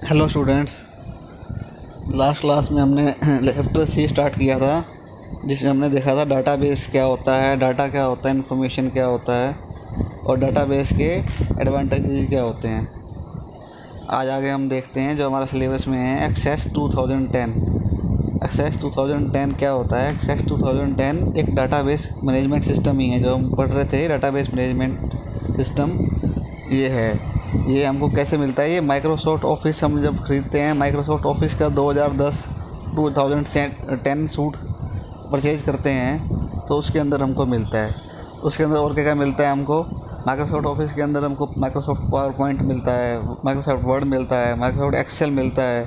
Hello students. Last class में हमने chapter 3 start किया था, जिसमें हमने देखा था डाटाबेस क्या होता है, डाटा क्या होता है, इन्फॉर्मेशन क्या होता है और डाटाबेस के एडवांटेजेस क्या होते हैं। आज आगे हम देखते हैं जो हमारा सिलेबस में है एक्सेस 2010। एक्सेस 2010 क्या होता है? एक्सेस 2010 एक डाटाबेस मैनेजमेंट सिस्टम ही है जो हम पढ़ रहे थे। डाटाबेस मैनेजमेंट सिस्टम ये है। ये हमको कैसे मिलता है? ये माइक्रोसॉफ्ट ऑफिस हम जब ख़रीदते हैं, माइक्रोसॉफ्ट ऑफिस का 2010 सूट परचेज करते हैं तो उसके अंदर हमको मिलता है। उसके अंदर और क्या क्या मिलता है हमको? माइक्रोसॉफ्ट ऑफिस के अंदर हमको माइक्रोसॉफ्ट पावर पॉइंट मिलता है, माइक्रोसॉफ्ट वर्ड मिलता है, माइक्रोसॉफ्ट एक्सेल मिलता है।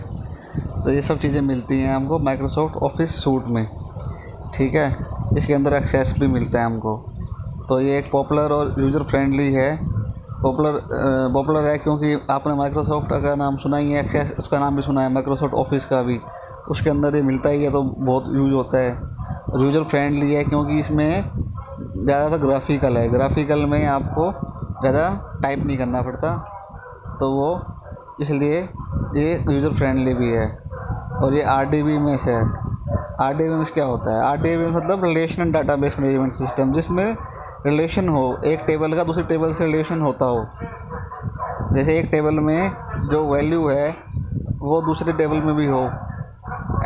तो ये सब चीज़ें मिलती हैं हमको माइक्रोसॉफ्ट ऑफिस सूट में। ठीक है, इसके अंदर एक्सेस भी मिलता है हमको। तो ये एक पॉपुलर और यूज़र फ्रेंडली है। पॉपुलर है क्योंकि आपने माइक्रोसॉफ्ट का नाम सुना ही है, एक्सेस उसका नाम भी सुना है, माइक्रोसॉफ्ट ऑफिस का भी उसके अंदर ये मिलता ही है, तो बहुत यूज होता है। और यूज़र फ्रेंडली है क्योंकि इसमें ज़्यादातर ग्राफिकल है। ग्राफिकल में आपको ज़्यादा टाइप नहीं करना पड़ता, तो वो इसलिए ये यूज़र फ्रेंडली भी है। और ये आर में से है। आर में क्या होता है? आर मतलब रिलेशनल डाटाबेस मैनेजमेंट सिस्टम, जिसमें रिलेशन हो, एक टेबल का दूसरी टेबल से रिलेशन होता हो। जैसे एक टेबल में जो वैल्यू है वो दूसरे टेबल में भी हो,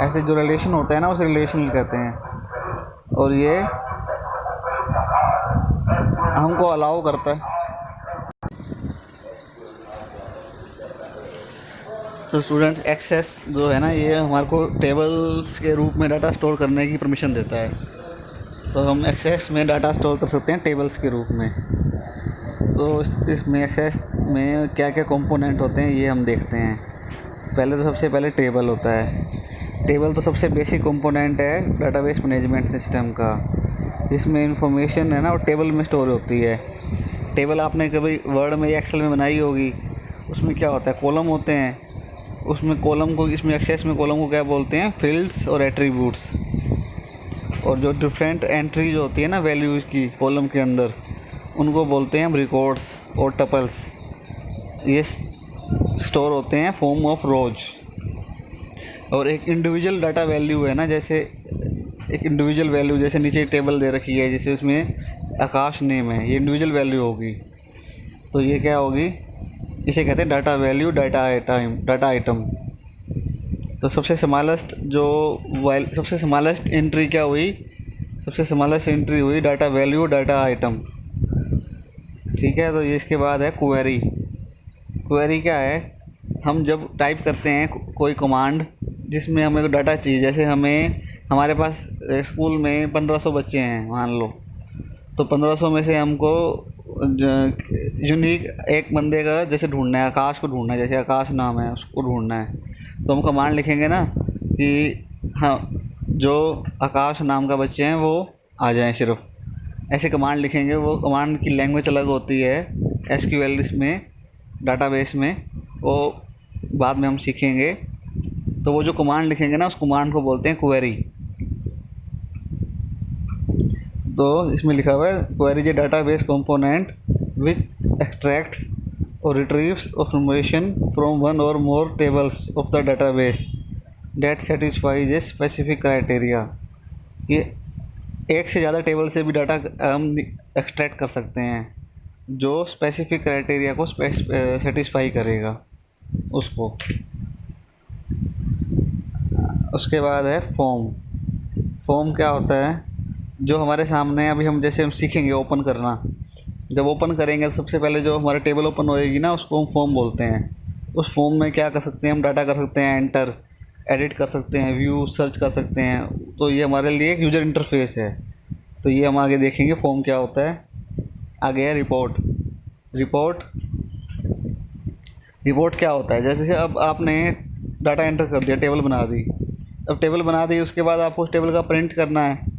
ऐसे जो रिलेशन होता है ना उसे रिलेशनल कहते हैं। और ये हमको अलाउ करता है। तो स्टूडेंट एक्सेस जो है ना, ये हमारे को टेबल्स के रूप में डाटा स्टोर करने की परमिशन देता है। तो हम एक्सेस में डाटा स्टोर कर सकते हैं टेबल्स के रूप में। तो इसमें एक्सेस में क्या क्या कंपोनेंट होते हैं ये हम देखते हैं। पहले तो सबसे पहले टेबल होता है। टेबल तो सबसे बेसिक कंपोनेंट है डाटाबेस मैनेजमेंट सिस्टम का। इसमें इंफॉर्मेशन है ना वो टेबल में स्टोर होती है। टेबल आपने कभी वर्ड में या एक्सेल में बनाई होगी। उसमें क्या होता है? कॉलम होते हैं। उसमें कॉलम को, इसमें एक्सेस में कॉलम को क्या बोलते हैं? फील्ड्स और एट्रीब्यूट्स। और जो डिफरेंट एंट्रीज होती है ना वैल्यूज़ की कॉलम के अंदर, उनको बोलते हैं हम रिकॉर्ड्स और टपल्स। ये स्टोर होते हैं फॉर्म ऑफ रोज। और एक इंडिविजुअल डाटा वैल्यू है ना, जैसे एक इंडिविजुअल वैल्यू, जैसे नीचे टेबल दे रखी है, जैसे उसमें आकाश नेम है, ये इंडिविजुअल वैल्यू होगी। तो ये क्या होगी? इसे कहते हैं डाटा वैल्यू, डाटा आइटम। तो सबसे स्मॉलेस्ट एंट्री क्या हुई? सबसे स्मॉलेस्ट एंट्री हुई डाटा वैल्यू, डाटा आइटम। ठीक है, तो ये इसके बाद है क्वेरी। क्वेरी क्या है? हम जब टाइप करते हैं कोई कमांड जिसमें हमें डाटा चाहिए, जैसे हमारे पास स्कूल में 1500 बच्चे हैं मान लो, तो 1500 में से हमको यूनिक एक बंदे का जैसे ढूंढना है, आकाश को ढूंढना है, जैसे आकाश नाम है उसको ढूंढना है। तो हम कमांड लिखेंगे ना कि हाँ, जो आकाश नाम का बच्चे हैं वो आ जाएं, सिर्फ ऐसे कमांड लिखेंगे। वो कमांड की लैंग्वेज अलग होती है एसक्यूएल इसमें, डाटाबेस में, वो बाद में हम सीखेंगे। तो वो जो कमांड लिखेंगे ना, उस कमांड को बोलते हैं क्वेरी। तो इसमें लिखा हुआ है query is a database component which extracts or retrieves information from one or more tables of the database that satisfies a specific criteria. ये एक से ज़्यादा टेबल से भी डाटा हम एक्सट्रैक्ट कर सकते हैं जो स्पेसिफिक क्राइटेरिया को सेटिस्फाई करेगा उसको। उसके बाद है फॉर्म। फॉर्म क्या होता है? जो हमारे सामने अभी हम जैसे हम सीखेंगे ओपन करना। जब ओपन करेंगे तो सबसे पहले जो हमारा टेबल ओपन होएगी ना, उसको हम फॉर्म बोलते हैं। उस फॉर्म में क्या कर सकते हैं? हम डाटा कर सकते हैं एंटर, एडिट कर सकते हैं, व्यू, सर्च कर सकते हैं। तो ये हमारे लिए एक यूज़र इंटरफेस है। तो ये हम आगे देखेंगे फॉर्म क्या होता है। आगे है रिपोर्ट। रिपोर्ट रिपोर्ट क्या होता है? जैसे अब आपने डाटा एंटर कर दिया, टेबल बना दी। अब टेबल बना दी, उसके बाद आपको उस टेबल का प्रिंट करना है।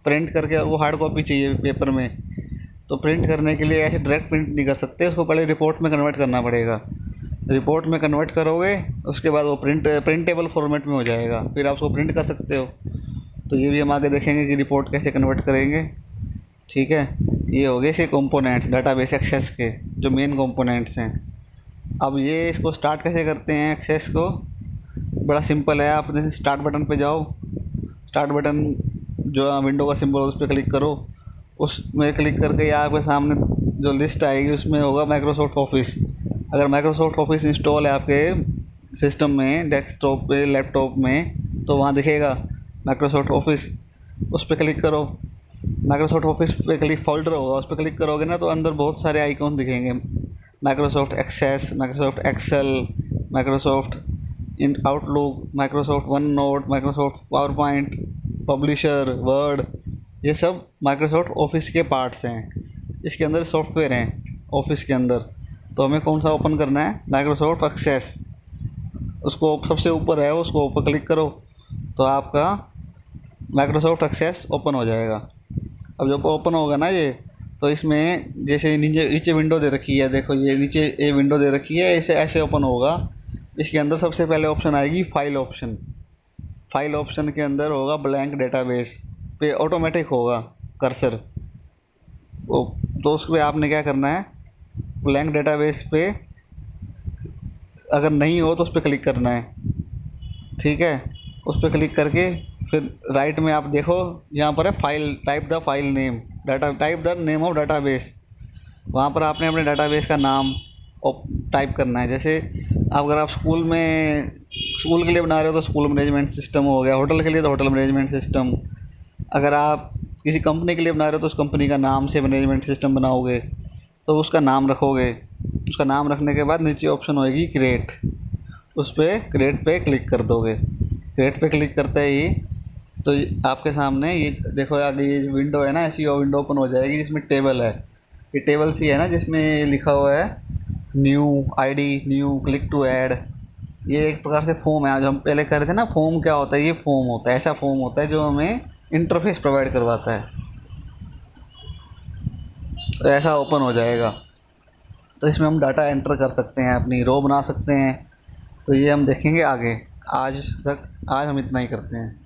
प्रिंट करके वो हार्ड कॉपी चाहिए पेपर में। तो प्रिंट करने के लिए ऐसे डायरेक्ट प्रिंट नहीं कर सकते, उसको पहले रिपोर्ट में कन्वर्ट करना पड़ेगा। रिपोर्ट में कन्वर्ट करोगे उसके बाद वो प्रिंटेबल फॉर्मेट में हो जाएगा, फिर आप उसको प्रिंट कर सकते हो। तो ये भी हम आगे देखेंगे कि रिपोर्ट कैसे कन्वर्ट करेंगे। ठीक है, ये हो गए से कंपोनेंट्स डाटाबेस एक्सेस के जो मेन कंपोनेंट्स हैं। अब ये इसको स्टार्ट कैसे करते हैं एक्सेस को, बड़ा सिंपल है। आप जैसे स्टार्ट बटन पे जाओ, स्टार्ट बटन जो विंडो का सिंबल उस पर क्लिक करो, उसमें क्लिक करके ये आपके सामने जो लिस्ट आएगी उसमें होगा माइक्रोसॉफ्ट ऑफिस। अगर माइक्रोसॉफ्ट ऑफिस इंस्टॉल है आपके सिस्टम में, डेस्कटॉप पे, लैपटॉप में, तो वहाँ दिखेगा माइक्रोसॉफ्ट ऑफिस, उस पर क्लिक करो। माइक्रोसॉफ्ट ऑफिस पे क्लिक, फोल्डर होगा उस पर क्लिक करोगे ना, तो अंदर बहुत सारे आइकॉन दिखेंगे। Microsoft Access, Microsoft Excel, Microsoft in Outlook, Microsoft OneNote, Microsoft PowerPoint, Publisher, Word, ये सब माइक्रोसॉफ्ट ऑफिस के पार्ट्स हैं। इसके अंदर सॉफ्टवेयर हैं ऑफिस के अंदर। तो हमें कौन सा ओपन करना है, माइक्रोसॉफ्ट एक्सेस, उसको सबसे ऊपर है उसको ऊपर क्लिक करो, तो आपका माइक्रोसॉफ्ट एक्सेस ओपन हो जाएगा। अब जब ओपन होगा ना ये, तो इसमें जैसे नीचे नीचे विंडो दे रखी है, देखो ये नीचे ये विंडो दे रखी है, ऐसे ऐसे ओपन होगा। इसके अंदर सबसे पहले ऑप्शन आएगी फाइल ऑप्शन। फाइल ऑप्शन के अंदर होगा ब्लैंक डेटाबेस पे, ऑटोमेटिक होगा कर्सर वो। तो उस पर आपने क्या करना है, ब्लैंक डेटाबेस पे अगर नहीं हो तो उस पर क्लिक करना है, ठीक है। उस पर क्लिक करके फिर राइट में आप देखो, यहाँ पर है file, type the file name, data type the name of database. वहाँ पर आपने अपने डाटाबेस का नाम टाइप करना है। जैसे अगर आप स्कूल के लिए बना रहे हो तो स्कूल मैनेजमेंट सिस्टम हो गया, होटल के लिए तो होटल मैनेजमेंट सिस्टम। अगर आप किसी कंपनी के लिए बना रहे हो तो उस कंपनी का नाम से मैनेजमेंट सिस्टम बनाओगे, तो उसका नाम रखोगे। उसका नाम रखने के बाद नीचे ऑप्शन होएगी क्रिएट, उस पर क्रिएट पे क्लिक कर दोगे। क्रिएट पे क्लिक करते ही तो आपके सामने ये देखो, आगे ये विंडो है ना, ऐसी वो विंडो ओपन हो जाएगी जिसमें टेबल है। ये टेबल सी है ना, जिसमें लिखा हुआ है new ID, new, click to add. ये एक प्रकार से फॉर्म है, जो हम पहले कर रहे थे ना, फॉर्म क्या होता है, ये फॉर्म होता है, ऐसा फॉर्म होता है जो हमें इंटरफेस प्रोवाइड करवाता है। तो ऐसा ओपन हो जाएगा। तो इसमें हम डाटा एंटर कर सकते हैं, अपनी रो बना सकते हैं। तो ये हम देखेंगे आगे। आज तक आज हम इतना ही करते हैं।